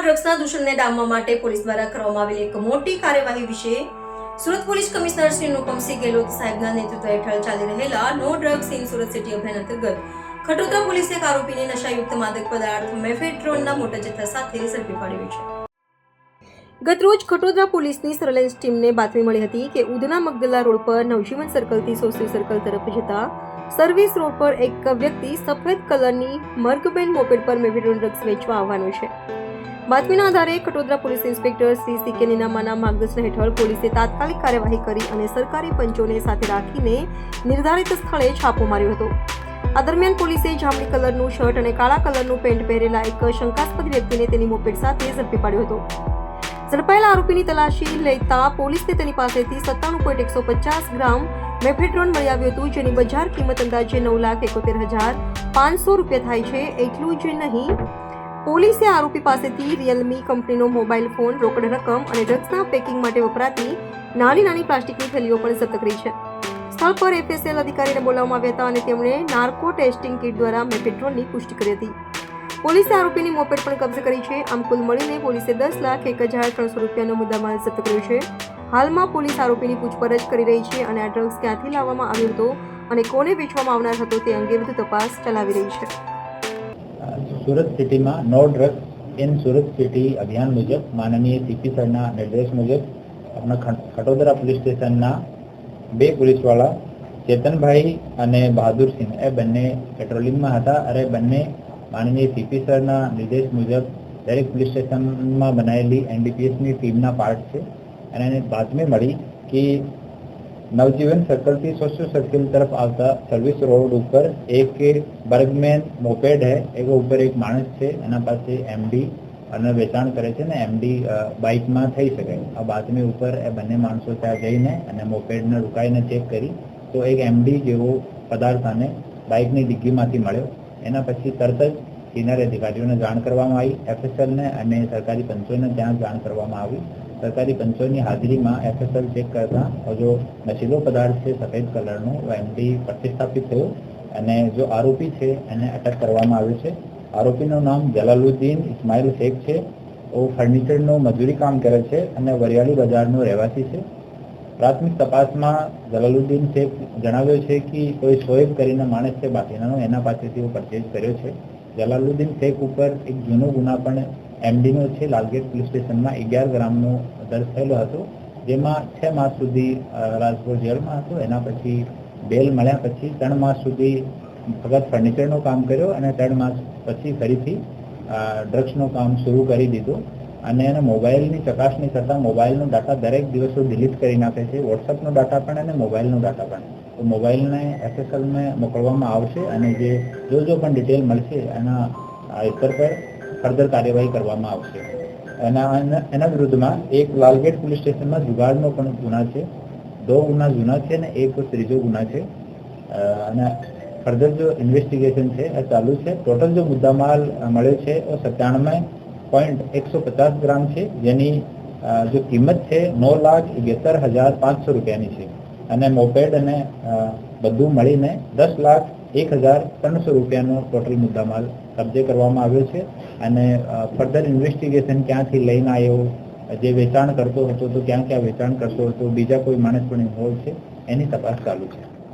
ડ્રગ્સના દૂષણને ડામવા માટે પોલીસ દ્વારા કરવામાં આવેલી એક મોટી કાર્યવાહી વિશે સુરત પોલીસ કમિશનર શ્રી અનુપમસિંહ ગેહલોત સાહેબના નેતૃત્વ હેઠળ ચાલી રહેલા no drugs in Surat city અભિયાન અંતર્ગત ખટોદરા પોલીસે એક આરોપીને નશાયુક્ત માદક પદાર્થ મેફેડ્રોનના મોટા જથ્થા સાથે ઝડપી પાડ્યો છે। ગતરોજ ખટોદરા પોલીસની સર્વેલન્સ ટીમને બાતમી મળી હતી કે ઉધના મગદલા રોડ પર નવજીવન સર્કલથી સોશિયલ સર્કલ તરફ જતા સર્વિસ રોડ પર એક વ્યક્તિ સફેદ કલરની મર્ગબેન મોપેડ પર મેફેડ્રોન ડ્રગ્સ વેચવા આવવાનો છે। બાતમીના આધારે ખટોદરા પોલીસ ઇન્સ્પેક્ટર શ્રી સી.કે. નીનામાના માર્ગદર્શન હેઠળ પોલીસે તાત્કાલિક કાર્યવાહી કરી અને સરકારી પંચોને સાથે રાખીને નિર્ધારિત સ્થળે છાપો માર્યો હતો। આ દરમિયાન પોલીસે જાંબલી કલરનું શર્ટ અને કાળા કલરનું પેન્ટ પહેરેલા એક શંકાસ્પદ વ્યક્તિને તેની મોપેડ સાથે ઝડપી પાડ્યો હતો। ઝડપાયેલા આરોપીની તલાશી લેતા પોલીસને તેની પાસેથી 97.150 ગ્રામ મેફેડ્રોન મળી આવ્યું હતું, જેની બજાર કિંમત અંદાજે 9,71,500 રૂપિયા થાય છે। એટલું જ નહીં, પોલીસે આરોપી પાસેથી રિયલમી કંપનીનો મોબાઈલ ફોન, રોકડ રકમ અને ડ્રગ્સના પેકિંગ માટે વપરાતી નાની પ્લાસ્ટિકની થેલીઓ પણ જપ્ત કરી છે। સ્થળ પર એફએસએલ અધિકારીને બોલાવવામાં આવ્યા હતા અને તેમણે નાર્કો ટેસ્ટિંગ કિટ દ્વારા મેફેડ્રોનની પુષ્ટિ કરી હતી। પોલીસે આરોપીની મોપેડ પણ કબ્જે કરી છે। આમ કુલ મળીને પોલીસે 10,01,300 રૂપિયાનો મુદ્દામાલ જપ્ત કર્યો છે। હાલમાં પોલીસ આરોપીની પૂછપરછ કરી રહી છે અને આ ડ્રગ્સ ક્યાંથી લાવવામાં આવ્યો હતો અને કોને વેચવામાં આવનાર હતો તે અંગે વધુ તપાસ ચલાવી રહી છે। સુરત સિટીમાં no drugs in Surat city અભિયાન મુજબ માનનીય સીપી સરના નિર્દેશ મુજબ આપણા ખટોદરા પોલીસ સ્ટેશનના બે પોલીસવાળા ચેતનભાઈ અને બહાદુરસિંહ એ બંને પેટ્રોલિંગમાં હતા અને બંને માનનીય સીપી સરના નિર્દેશ મુજબ દરેક પોલીસ સ્ટેશનમાં બનાવેલી એનડીપીએસની ટીમના પાર્ટ છે અને એને બાતમી મળી કે નવજીવન સર્કલથી સોશિयल सर्कल तरफ આવતા સર્વિસ રોડ ઉપર એક બર્ગમેન મોપેડ है એના ઉપર એક માણસ છે, એના પાસે એમડી અને વેચાણ કરે છે ને એમડી બાઇકમાં થઈ શકે। આ બાતમી ઉપર એ બંને માણસો ત્યાં જઈને અને મોપેડને રૂકાઈને ચેક કરી તો એક એમડી જેવો પદાર્થ આને બાઇકની ડિગ્ગીમાંથી મળ્યો। એના પછી તરત જ સિનિયર અધિકારીઓને જાણ કરવામાં આવી, એફએસએલને અને સરકારી પંચોને ત્યાં જાણ કરવામાં આવી। સરકારી પંચોની હાજરીમાં એફએસએલ ચેક કરતા જો નશીલો પદાર્થ છે સફેદ કલરનો એમડી પ્રતિસ્થાપિત થયો અને જો આરોપી છે એને અટક કરવામાં આવ્યો છે। આરોપીનું નામ જલાલુદ્દીન ઇસ્માઇલ શેખ છે। वो ફર્નિચરનું મજૂરી કામ કરે છે અને વરિયાળી બજારનો રહેવાસી છે। પ્રાથમિક તપાસમાં જલાલુદ્દીન શેખ જણાવ્યો છે કે કોઈ શોએબ કરીને માણસ છે બાકીનાનો એના પાસેથી પરચેઝ કર્યો છે। જલાલુદ્દીન શેખ ઉપર એક જૂનો ગુના પણ એમડીનો છે। લાલગેટ પોલીસ સ્ટેશનમાં 11 ગ્રામનો દર્જ થયેલો હતો, જેમાં 6 માસ સુધી રાજકોટ જેલમાં હતો। એના પછી બેલ મળ્યા પછી 3 માસ સુધી ફક્ત ફર્નિચરનું કામ કર્યો અને 3 માસ પછી ફરીથી ડ્રગ્સનું કામ શરૂ કરી દીધું અને એને મોબાઈલની ચકાસણી કરતાં મોબાઈલનો ડાટા દરેક દિવસો ડિલીટ કરી નાખે છે, વોટ્સઅપનો ડાટા પણ અને મોબાઈલનો ડાટા પણ। તો મોબાઈલને એફએસએલને મોકલવામાં આવશે અને જે જો પણ ડિટેલ મળશે એના ઉપર પર ફર્ધર કાર્યવાહી કરવામાં આવશે। એના વિરુદ્ધમાં એક લાલગેટ પોલીસ સ્ટેશનમાં જુગાડનો પણ ગુના છે, 2 ગુના જૂના છે અને એક ત્રીજો ગુના છે અને ફર્ધર જો ઇન્વેસ્ટિગેશન છે એ ચાલુ છે। ટોટલ જો મુદ્દામાલ મળ્યો છે એ 97.150 ગ્રામ છે, જેની જો કિંમત છે 9,72,500 રૂપિયાની છે અને મોપેડ અને બધું મળીને 10,01,300 રૂપિયાનો ટોટલ મુદ્દામાલ કબજે કરવામાં આવ્યો છે અને ફર્ધર ઇન્વેસ્ટિગેશન ક્યાંથી લઈને આવ્યો, જે વેચાણ કરતો હતો તો ક્યાં વેચાણ કરતો હતો, બીજા કોઈ માણસ પણ ઇન્વોલ્વ છે, એની તપાસ ચાલુ છે।